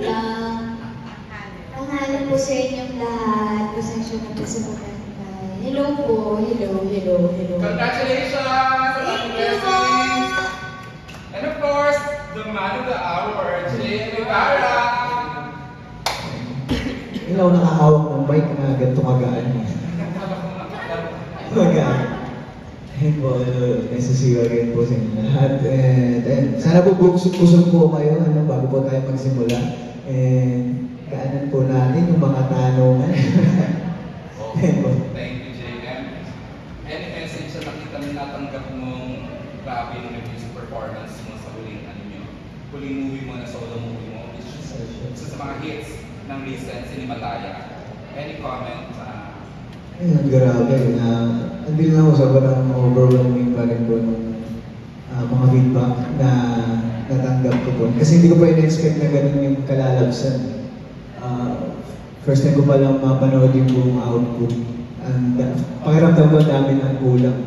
lang. Tanghali po sa inyong lahat. Pasensya na po sa pagkakantay. Hello po. Hello. Congratulations! Happy blessings! And of course, the man of the hour, Jay Rivera! Hindi ako nakahawak ng mic na ganito kagaan. Magaan. Ayun po, nice to see you again po sa inyo lahat. And sana po busog po kayo bago po tayo magsimula. And kaanan po natin yung mga tanungan. Ayun po. Thank you, JM. Any message na nakita mo natanggap mong grabe yung music performance mo sa huling movie mo na solo movie mo, which is isa sa mga hits ng recent Sinimalaya. Any comment? Ayun, grabe. Until now, sobrang overwhelming pa rin po ng mga feedback na natanggap ko po. Kasi hindi ko pa in-expect na ganun yung kalalabsan. First time ko pa lang mapanood yung buong output. And pakiramdam ko dami ng kulang.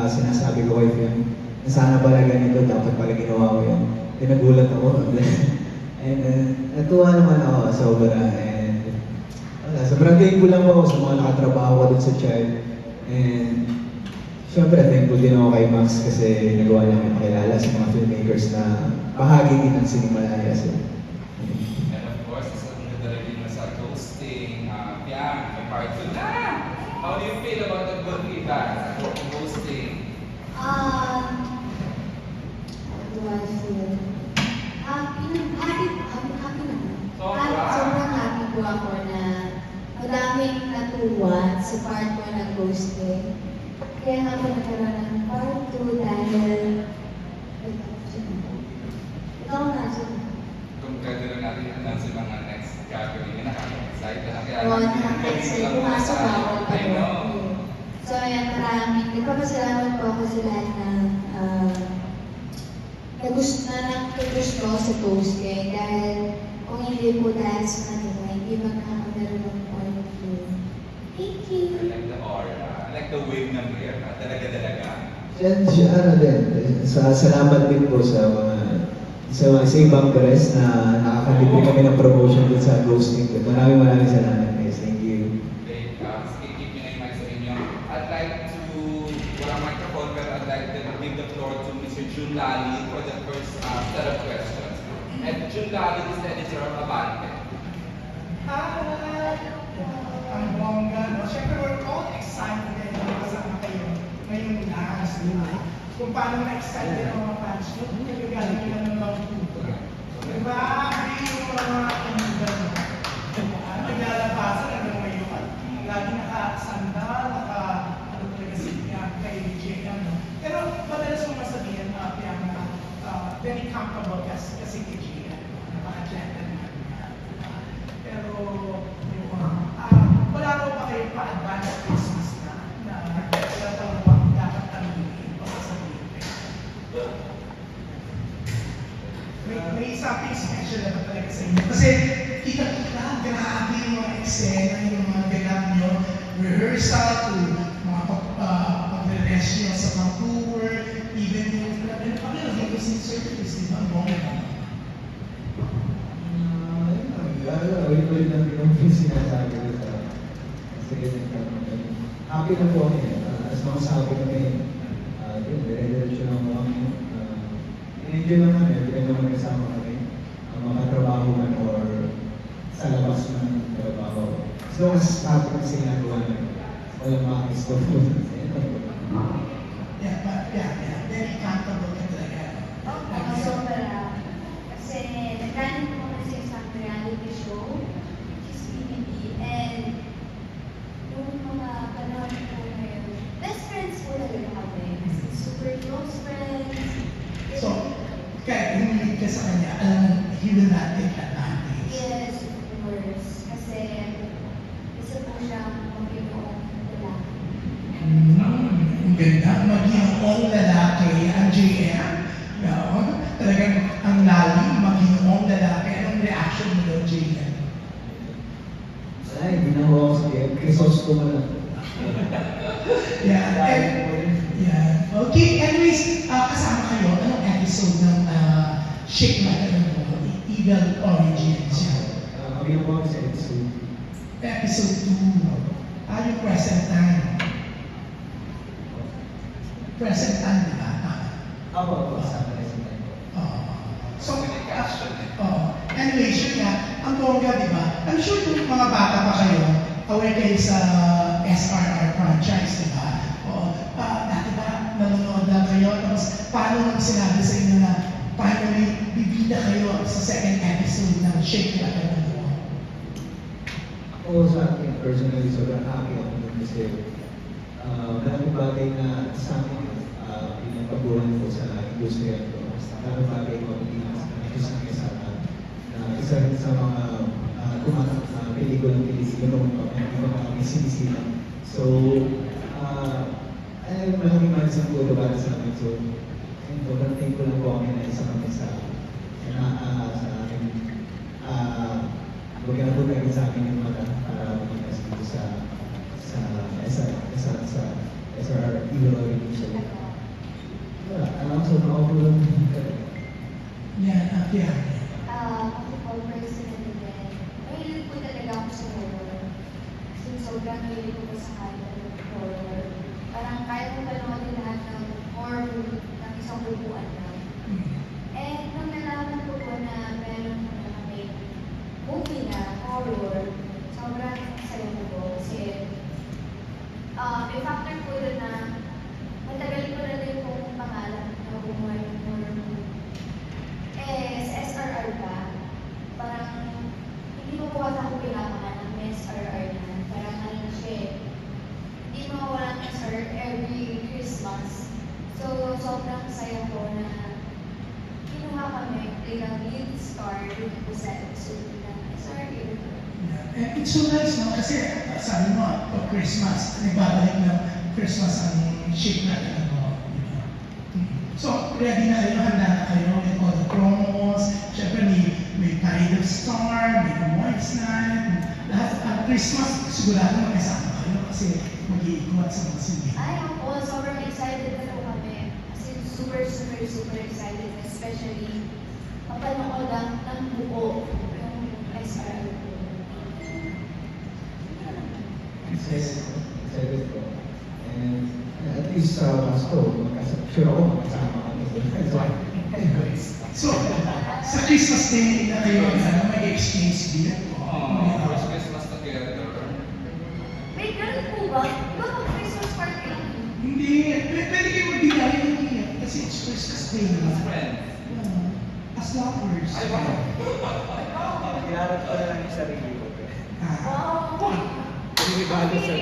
Sinasabi ko kay Fiam, na sana pala ganito, dapat pala ginawa ko yun. Nagulat ako. And natuwa naman ako sobra. And sobrang thankful lang ako sa mga nakatrabaho ko dun sa Child. And syempre thankful din ako kay Max kasi nagawa niya may makilala sa mga filmmakers na bahagi din ng Sinimalaya. So, And of course, isa kong nadalagin mo sa ghosting. Piang, may part 2 na! How do you feel about the good feedback for ghosting? What do I feel? Happy naman. Sobra. Sobrang happy po ako na madaming natuwa sa part ko ng ghosting. Kaya nga po nagkaroon ng part 2 dahil ikaw na siya. Kung pwede lang natin announce yung mga next gathering na nakaka-excite na kaya Oo, nakaka-excite. Pumasok ako. I know. So, ayan, maraming. Nagpapasalamat po ako sa lahat ng nagusto sa posting dahil kung hindi po dahil sa kanila, hindi magkakaroon ng part 2. Thank you! I like the aura. I like the wave ng prayer. Talaga. ano din, salamat din po sa sa ibang press na nakakalibre kami ng promotion din sa ghosting. Maraming salamat guys. Thank you. Okay, keep nyo na yung mic sa inyo. I'd like to, walang microphone, pero I'd like to give the floor to Mr. Jun Lali for the first set of questions. And Jun Lali is the editor of Abante. Hi! Ang bongga, no? Siyempre, we're all excited na kasama kayo ngayong last night. Kung paano na-excited ang mga fans nyo, nagagaling nila ng love tutor. Diba? Yung mga kaibigan mo. Naglalabasan hanggang ngayon. Lagi naka-sandal, ano talaga kay JM, no? Pero madalas mo masabihin, very comfortable kasi kay JM. Napaka-gentleman. Pero, wala raw pa kayo pa-advance Christmas na dapat tanongin pa sa may something special na talaga sa inyo. Kasi kita-kita, grabe yung mga eksena, yung mga ganap nyo, rehearsal to mga pag-release nyo sa mga tour, even yung limousine service, di ba? Ang bongga. Ulit lang din ang sinasabi ko sa ganyan kami. Happy na po kami. As makasabi kami, dire-diretso lang po kami. In-enjoy lang kami, hindi naman kasama kami. Makatrabaho man or sa labas ng trabaho. As long as happy na sinagawa namin. Walang makakistop po. Yeah. Very comfortable ka talaga. Sobra. Kasi nagkanin ko kasi sa reality show, which is PBB, and yung mga panahon ko ngayon, best friends po talaga kami. Kasi super close friends. So, kahit humilip ka sa kanya, alam mo, he will not take advantage. Yes, of course. Kasi isa po siyang Panginoong lalaki. Ang ganda, maging all lalaki ang JM. No? Talagang ang lalim, maging all lalaki. Anong reaction mo doon, JM? Ay, hindi na ako sa game. Crisostomo lang. Yeah. Okay, anyways, kasama kayo. Anong episode ng Shake My Alam Mo? Even legal origins yan. Kami po sa episode. Episode 2, yung present time. Present time, di ba? Ako, sa akin sa time po. So, Communication. anyway, sure nga, ang bongga, di ba? I'm sure kung mga bata pa kayo, aware kayo sa SRR franchise, di ba? Dati ba, nanonood lang kayo, tapos paano nang sinabi sa inyo na finally, bibida kayo sa second episode ng Shake Like a Dog? Ako sa akin, personally, sobrang happy ako dun kasi maraming bagay na sa akin, pinagpaguhan ko sa industriya ko. Maraming bagay ko isang kasama na isa rin sa mga kumatak na pelikulang Pilipino kami sinisila. So, maraming maraming sa puro para sa akin. So, sobrang thankful lang po kami na isa kami sa akin. Huwag na po kayo sa akin yung mata para mag-inas dito sa SRR Evil Organization. Wala, alam ko sa mga po lang. Yan, yan. Ako po, personally din, mahilig po talaga ako sa horror. Since sobrang mahilig ko sa kahit ng horror. Parang kaya kong panoorin lahat ng horror movie ng isang bubuan lang. And nung nalaman ko po na meron po na may movie na horror, sobrang saya ko po. Kasi may factor po doon na matagal ko na din pong pangalan na gumawa ng horror movie. Sa SRR pa, parang hindi mo po ako kailangan ng SRR na. Parang ano na siya eh. Hindi mawawala ng SRR every Christmas. So, sobrang saya ko na kinuha kami bilang lead star dito po sa episode ng SRR. And it's so nice, no? Kasi sabi mo, pag Christmas, nagbabalik ng Christmas ang Shake Like a Dog. So, ready na kayo, handa na kayo with all the promos. Siyempre, may Parade of Star, may Awards Night, lahat. Ang Christmas, sigurado makasama kayo kasi mag-iikot sa mga sindi. Ay, ako, sobrang excited na po kami. Kasi super excited. Especially, kapanood ng buo yung SRR po. Excited ko. And at least sa Pasko, sure ako magkasama kami. So, sa Christmas Day na kayo, mag-exchange gift. First Christmas together. Wait, ganun po ba? Di ba pag Christmas party lang? Hindi, pwede kayo magbigay ng gift kasi it's Christmas Day. Friends. As lovers. Ay, wow. Ginamit ko na lang yung sarili ko. Wow! Hindi bago sa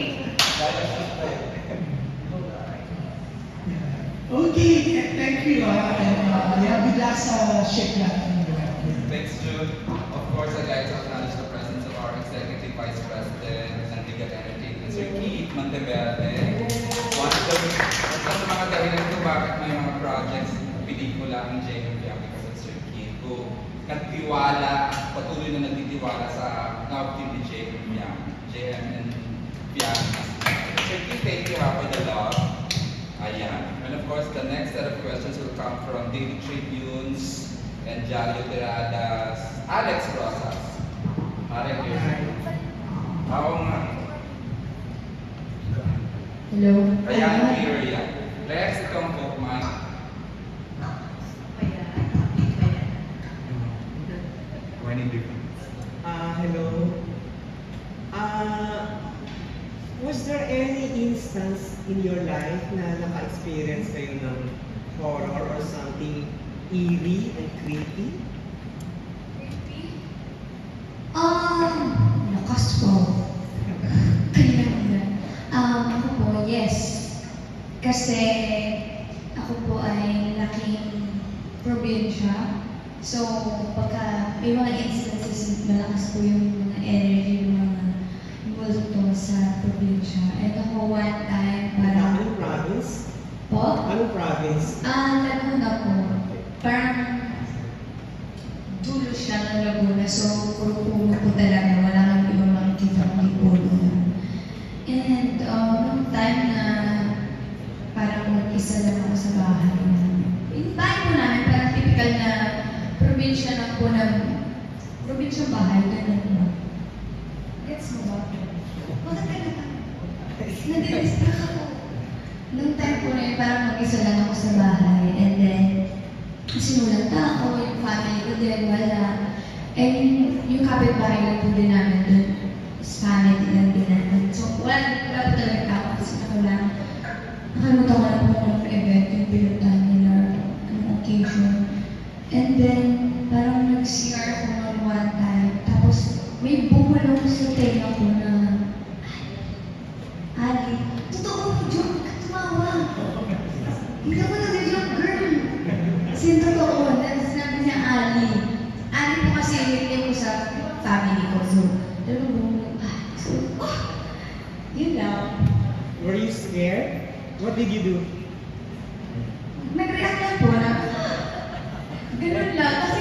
Okay, thank you. And good luck sa Shake Like a Dog. Thanks, Jude. Of course, I'd like to acknowledge the presence of our Executive Vice President ng Liga Entertainment, Sir Keith Monteverde. Isa sa mga dahilan kung bakit may mga projects, pelikula ang JM Fiam because of Sir Keith, who nagtiwala, patuloy na nagtitiwala sa love team ni JM Fiam. JM and Fiam. Sir Keith, thank you for the love. Ayan. And of course, the next set of questions will come from Daily Tribunes and Jalio Tiradas, Alex Rosas. Mare, oo nga. Hello. Ayan, clear yan. Lex, ikaw ang book, Mike. Any difference? Hello. Was there any instance in your life na naka-experience kayo ng horror or something eerie and creepy? Lakas po. Kailangan. Ako po, yes. Kasi ako po ay laking probinsya. So, pagka may mga instances, malakas po yung mga energy, yung mga multo sa probinsya. And ako one time, parang... Anong province? Po? Anong province? Laguna po. Parang dulo siya ng Laguna. So, puro puno po talaga. Wala kang ibang makikita kundi puno lang. And nung time na parang mag-isa lang ako sa bahay. Yung bahay po namin, parang typical na probinsya lang po na probinsyang bahay, ganun na. Gets mo ba? Bakit ka nadidistract ako. Nung time ko na yun, parang mag-isa lang ako sa bahay. And then, sinulat na ako, yung family ko din, wala. And yung kapitbahay lang po din namin dun, family lang din namin. So, wala pa talaga ako kasi ako lang. Nakalimutan ko na po ng event, yung pinuntahan nila, anong occasion. And then, parang nag-CR ako ng one time. Tapos, may bumulong sa tenga ko na, Ali, totoo, joke ka tumawa. Hindi ako nag-joke, girl. Kasi totoo, sinabi niya Ali. Ali po kasi yung ko sa family ko. So, talagang bumulong, so, yun lang. Were you scared? What did you do? Nag-react lang po na, ganun lang. Kasi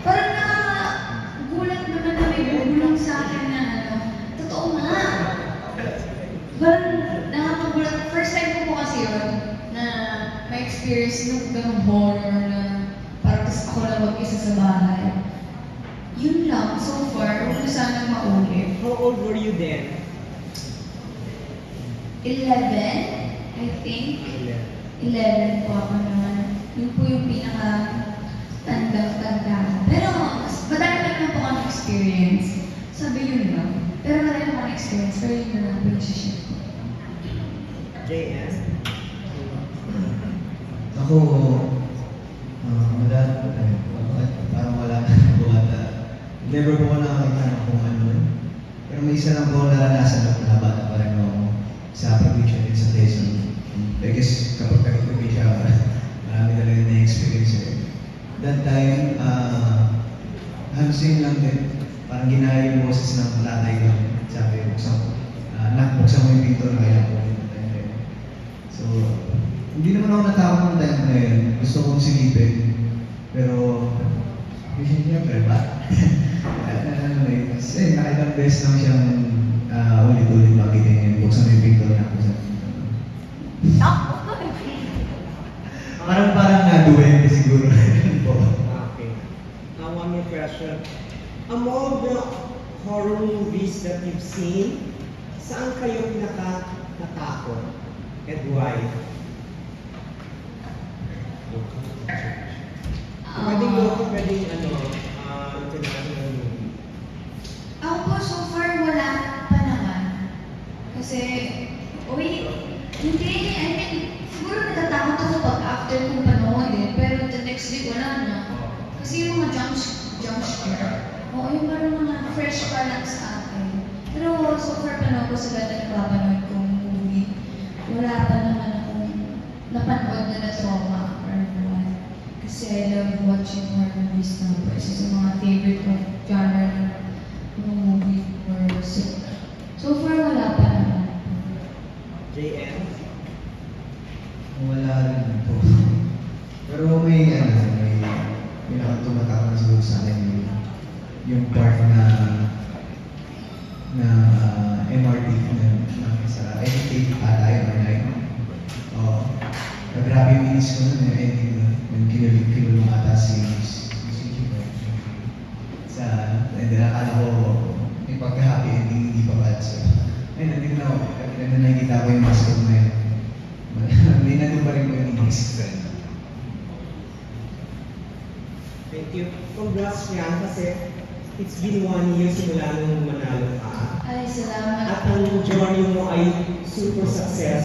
parang nakagulat naman na may bumulong sa akin na ano, totoo nga. Parang nakakagulat. First time ko po kasi yun, na may experience ng ganung horror na parang kasi ako lang mag-isa sa bahay. Yun lang, so far, huwag na sana maulit. How old were you then? 11, I think. 11 po ako naman. Yun po yung pinaka-tanda ko. Pero, madami pa naman po akong experience. Sabi yun lang. Pero marami pa akong experience. Pero yun na lang po yung share ko. JS? Ako, parang wala na buhat. Never po ako nakakita ng kung ano. Pero may isa lang po naranasan ako na bata pa rin ako sa probinsya din sa Quezon. I guess kapag taga-probinsya, marami talaga na-experience eh. That time, halos yun lang din. Parang ginaya yung boses ng tatay ko. Sabi, buksan mo yung pinto na kaya ko. So, hindi naman ako natakot ng time na yun. Gusto kong silipin. Pero, siyempre ba? Kasi nakitang best lang siyang ulit-ulit makita niya. Buksan mo yung pinto na ako sa parang duwende siguro. Okay. Now, one more question. Among the horror movies that you've seen, saan kayo natakot? And why? Pwedeng local, pwedeng international movie. Ako po, so far, wala pa naman. Kasi, hindi, I mean, siguro natatakot ako pag after kong panoodin, pero the next week wala na. Kasi yung mga jump scare, yung parang mga fresh pa lang sa akin. Pero so far panood ko sa lahat na napapanood kong movie, wala pa naman akong napanood na trauma or what. Kasi I love watching horror movies na po. Isa sa mga favorite kong genre ng movie or so far wala pa naman. JM? Wala rin po. Pero may nakatumatak na siguro sa akin yung part na MRT na sa educate ata or night. Grabe yung inis ko nun yung ending nun. Yung kinulong ata si sa and then akala ko may pagka-happy ending hindi pa bad. So, ayun, nandito na ako. Kaya nakikita ko yung mask na yun. May nandun pa rin po yung inis. Thank you. Congrats yan kasi it's been 1 year simula nung manalo ka. Ay, salamat. At ang journey mo ay super success.